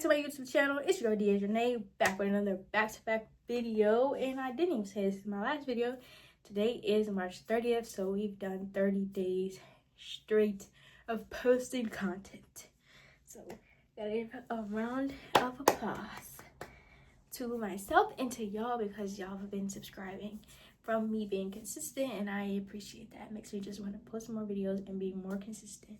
to my YouTube channel. It's your girl Deja, back with another back-to-back video. And I didn't even say this in my last video. Today is March 30th, so we've done 30 days straight of posting content. So gotta give a round of applause to myself and to y'all because y'all have been subscribing from me being consistent, and I appreciate that. It makes me just want to post more videos and be more consistent.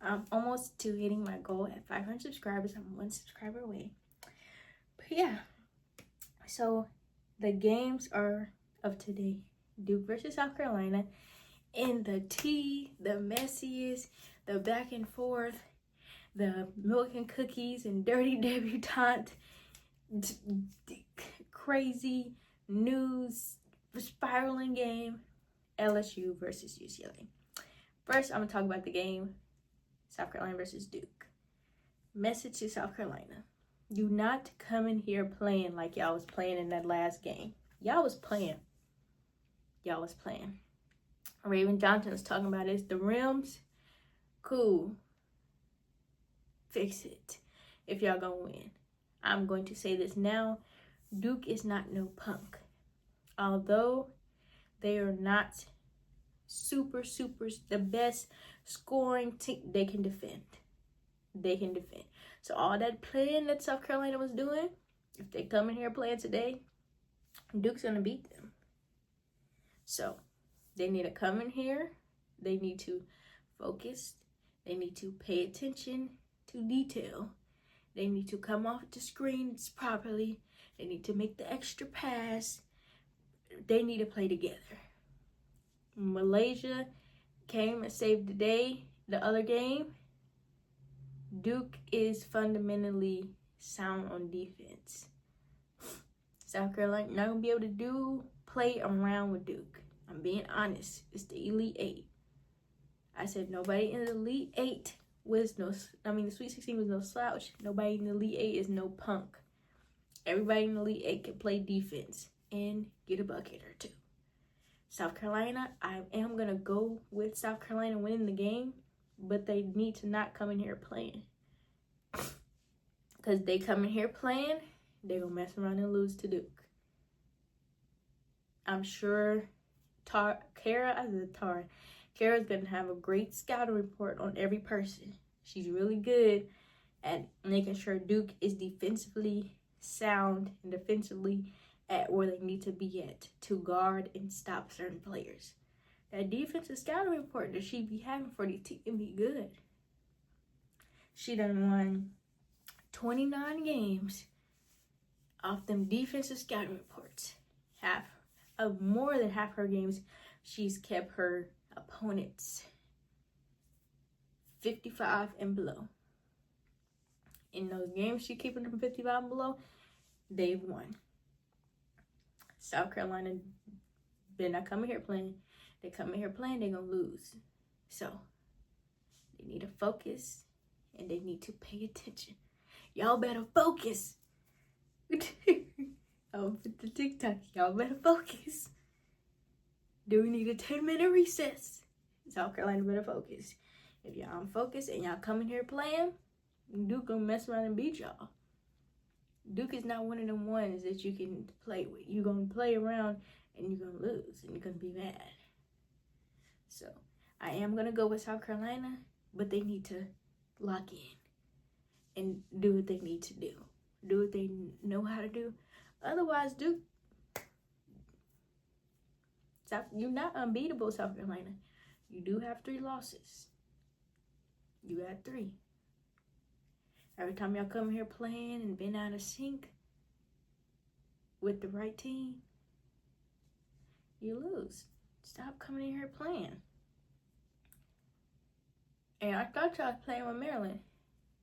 I'm almost to hitting my goal at 500 subscribers. I'm 1 subscriber away. But yeah, so the games are of today: Duke versus South Carolina, in the tea, the messiest, the back and forth, the milk and cookies and dirty debutante, crazy news spiraling game, LSU versus UCLA. First, I'm gonna talk about the game, South Carolina versus Duke. Message to South Carolina: do not come in here playing like y'all was playing in that last game. Y'all was playing. Raven Johnson was talking about it. The rims, cool. Fix it if y'all gonna win. I'm going to say this now. Duke is not no punk. Although they are not super the best scoring team, they can defend. So all that playing that South Carolina was doing, if they come in here playing today, Duke's gonna beat them. So they need to come in here, they need to focus, they need to pay attention to detail, they need to come off the screens properly, they need to make the extra pass, they need to play together. Malaysia came and saved the day. The other game, Duke is fundamentally sound on defense. South Carolina not gonna be able to play around with Duke. I'm being honest. It's the Elite Eight. I said nobody in the Elite Eight was the Sweet 16 was no slouch. Nobody in the Elite Eight is no punk. Everybody in the Elite Eight can play defense and get a bucket or two. South Carolina, I am going to go with South Carolina winning the game, but they need to not come in here playing. Because they come in here playing, they're going to mess around and lose to Duke. I'm sure Kara's going to have a great scouting report on every person. She's really good at making sure Duke is defensively sound and defensively at where they need to be at to guard and stop certain players. That defensive scouting report that she be having for the team be good. She done won 29 games off them defensive scouting reports. More than half her games, she's kept her opponents 55 and below. In those games she keeping them 55 and below, they've won. South Carolina, they're not coming here playing. They come in here playing, they're going to lose. So, they need to focus, and they need to pay attention. Y'all better focus. I'll put the TikTok. Y'all better focus. Do we need a 10-minute recess? South Carolina better focus. If y'all unfocused and y'all come in here playing, Duke gonna mess around and beat y'all. Duke is not one of them ones that you can play with. You're going to play around and you're going to lose and you're going to be mad. So, I am going to go with South Carolina, but they need to lock in and do what they need to do. Do what they know how to do. Otherwise, Duke, you're not unbeatable, South Carolina. You do have 3 losses. You got 3. Every time y'all come here playing and been out of sync with the right team, you lose. Stop coming in here playing. And I thought y'all was playing with Maryland.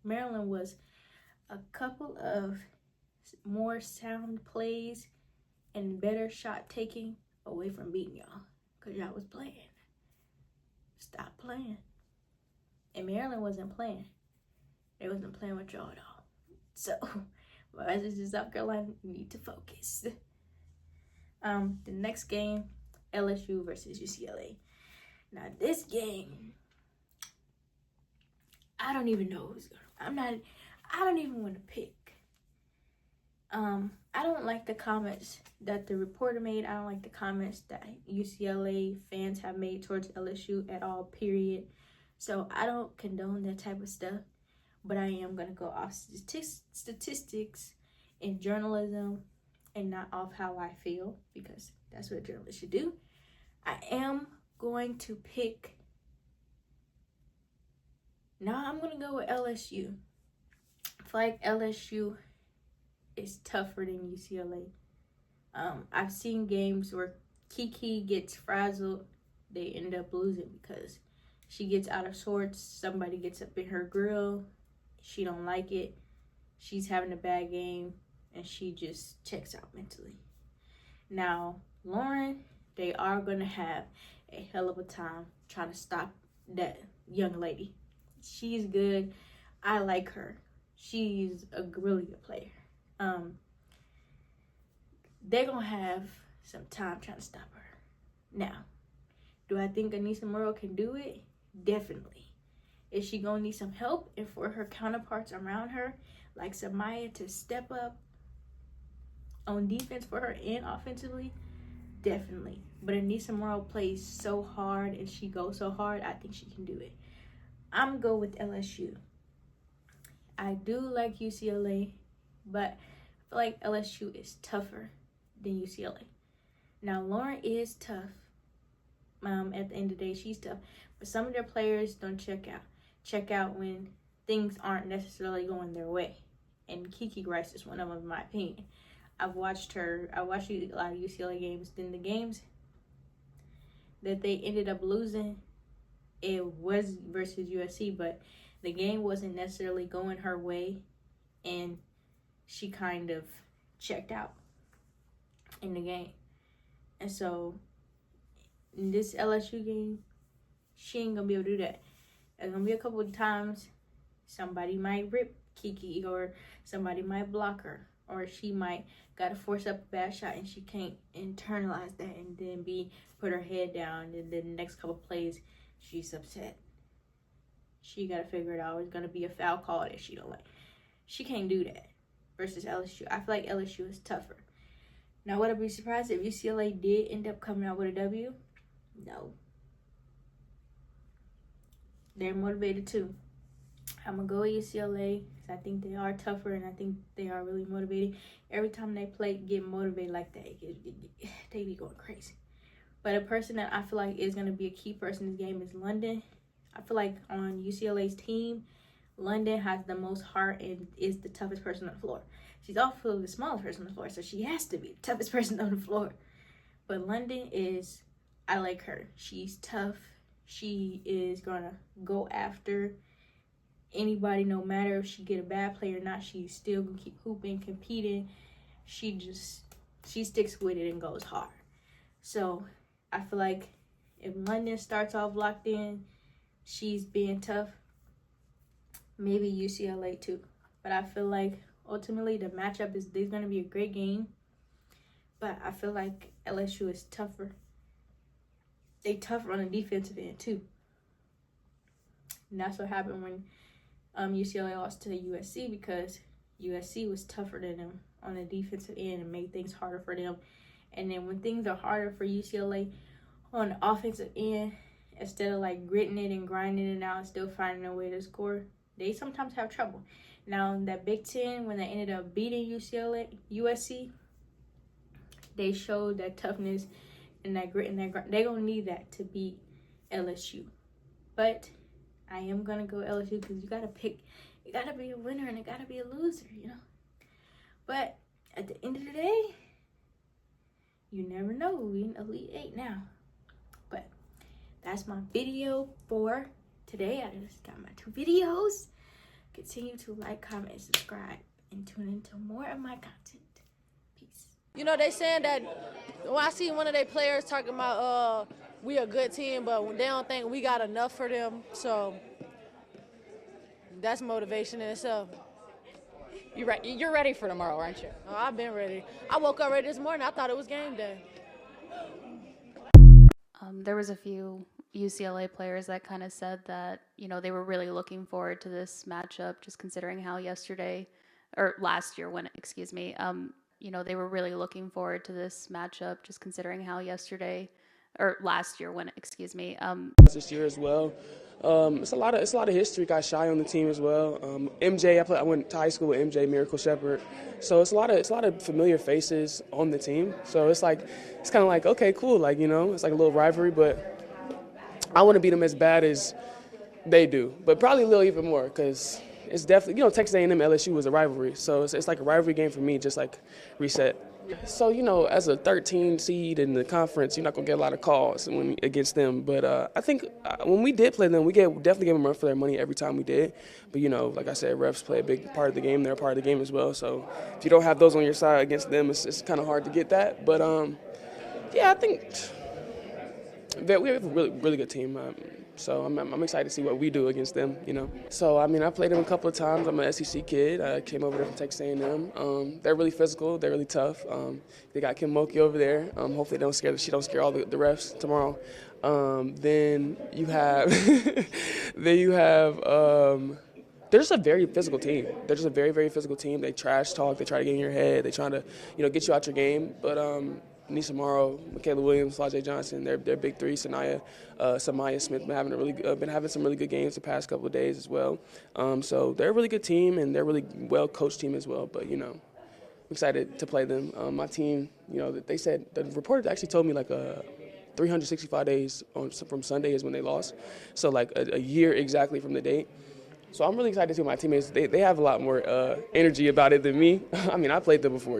Maryland was a couple of more sound plays and better shot taking away from beating y'all. Because y'all was playing. Stop playing. And Maryland wasn't playing. They wasn't playing with y'all at all. So, as this is South Carolina, you need to focus. The next game, LSU versus UCLA. Now, this game, I don't even know who's going to. I don't even want to pick. I don't like the comments that the reporter made. I don't like the comments that UCLA fans have made towards LSU at all, period. So I don't condone that type of stuff, but I am going to go off statistics in journalism and not off how I feel, because that's what a journalist should do. I am going to pick, now I'm going to go with LSU. I feel like LSU is tougher than UCLA. I've seen games where Kiki gets frazzled. They end up losing because she gets out of sorts. Somebody gets up in her grill. She don't like it. She's having a bad game, and she just checks out mentally. Now, Lauren, they are going to have a hell of a time trying to stop that young lady. She's good. I like her. She's a really good player. They're gonna have some time trying to stop her. Now, do I think Anissa Morrow can do it? Definitely. Is she gonna need some help and for her counterparts around her, like Samaya, to step up on defense for her and offensively? Definitely. But Anissa Morrow plays so hard and she goes so hard, I think she can do it. I'm gonna go with LSU. I do like UCLA, but I feel like LSU is tougher than UCLA. Now, Lauren is tough. At the end of the day, she's tough. But some of their players don't check out. Check out when things aren't necessarily going their way. And Kiki Rice is one of them, in my opinion. I watched a lot of UCLA games. Then the games that they ended up losing, it was versus USC, but the game wasn't necessarily going her way, and she kind of checked out in the game. And so in this LSU game, she ain't gonna be able to do that. There's gonna be a couple of times somebody might rip Kiki, or somebody might block her, or she might gotta force up a bad shot and she can't internalize that and then put her head down, and then the next couple of plays she's upset. She gotta figure it out. It's gonna be a foul call that she don't like. She can't do that versus LSU. I feel like LSU is tougher. Now, would I be surprised if UCLA did end up coming out with a W? No. They're motivated too. I'm going to go with UCLA because I think they are tougher and I think they are really motivated. Every time they get motivated like that, they be going crazy. But a person that I feel like is going to be a key person in this game is London. I feel like on UCLA's team, London has the most heart and is the toughest person on the floor. She's also the smallest person on the floor, so she has to be the toughest person on the floor. But London is, I like her. She's tough. She is going to go after anybody, no matter if she get a bad play or not. She's still going to keep hooping, competing. She sticks with it and goes hard. So I feel like if London starts off locked in, she's being tough, maybe UCLA too. But I feel like ultimately the matchup is going to be a great game. But I feel like LSU is tougher. They tougher on the defensive end too. And that's what happened when UCLA lost to USC, because USC was tougher than them on the defensive end and made things harder for them. And then when things are harder for UCLA on the offensive end, instead of like gritting it and grinding it out and still finding a way to score, they sometimes have trouble. Now in that Big Ten, when they ended up beating USC, they showed that toughness and that grit and that grind. They're going to need that to beat LSU. But I am going to go LSU because you got to pick. You got to be a winner and it got to be a loser, you know. But at the end of the day, you never know. We in Elite 8 now. But that's my video for today. I just got my 2 videos. Continue to like, comment, and subscribe, and tune into more of my content. Peace. You know, they saying that when I see one of their players talking about we a good team, but they don't think we got enough for them. So that's motivation in itself. You're ready for tomorrow, aren't you? Oh, I've been ready. I woke up ready this morning. I thought it was game day. There was a few UCLA players that kind of said that, they were really looking forward to this matchup, just considering how last year when, excuse me, they were really looking forward to this matchup, just considering how last year when, excuse me. This year as well. It's a lot of history. Got Shy on the team as well. MJ, I went to high school with MJ, Miracle Shepherd. So it's a lot of familiar faces on the team. So it's kind of like, okay, cool. It's like a little rivalry, but I want to beat them as bad as they do, but probably a little even more because it's definitely, Texas A&M LSU was a rivalry. So it's like a rivalry game for me, just like reset. So, as a 13 seed in the conference, you're not going to get a lot of calls against them. But I think when we did play them, we definitely gave them a run for their money every time we did. But, like I said, refs play a big part of the game. They're a part of the game as well. So if you don't have those on your side against them, it's kind of hard to get that. But, yeah, I think that we have a really, really good team. So I'm excited to see what we do against them, So, I played them a couple of times. I'm an SEC kid. I came over there from Texas A&M. They're really physical. They're really tough. They got Kim Mulkey over there. Hopefully she don't scare all the refs tomorrow. Then you have they're just a very physical team. They're just a very, very physical team. They trash talk. They try to get in your head. They trying to, get you out your game. But Nisha Morrow, Michaela Williams, Flajay Johnson, they're big three. Samaya Smith been having some really good games the past couple of days as well. So they're a really good team and they're a really well coached team as well. But I'm excited to play them. My team, they said the reporter actually told me 365 days from Sunday is when they lost. So a year exactly from the date. So I'm really excited to see my teammates. They have a lot more energy about it than me. I played them before,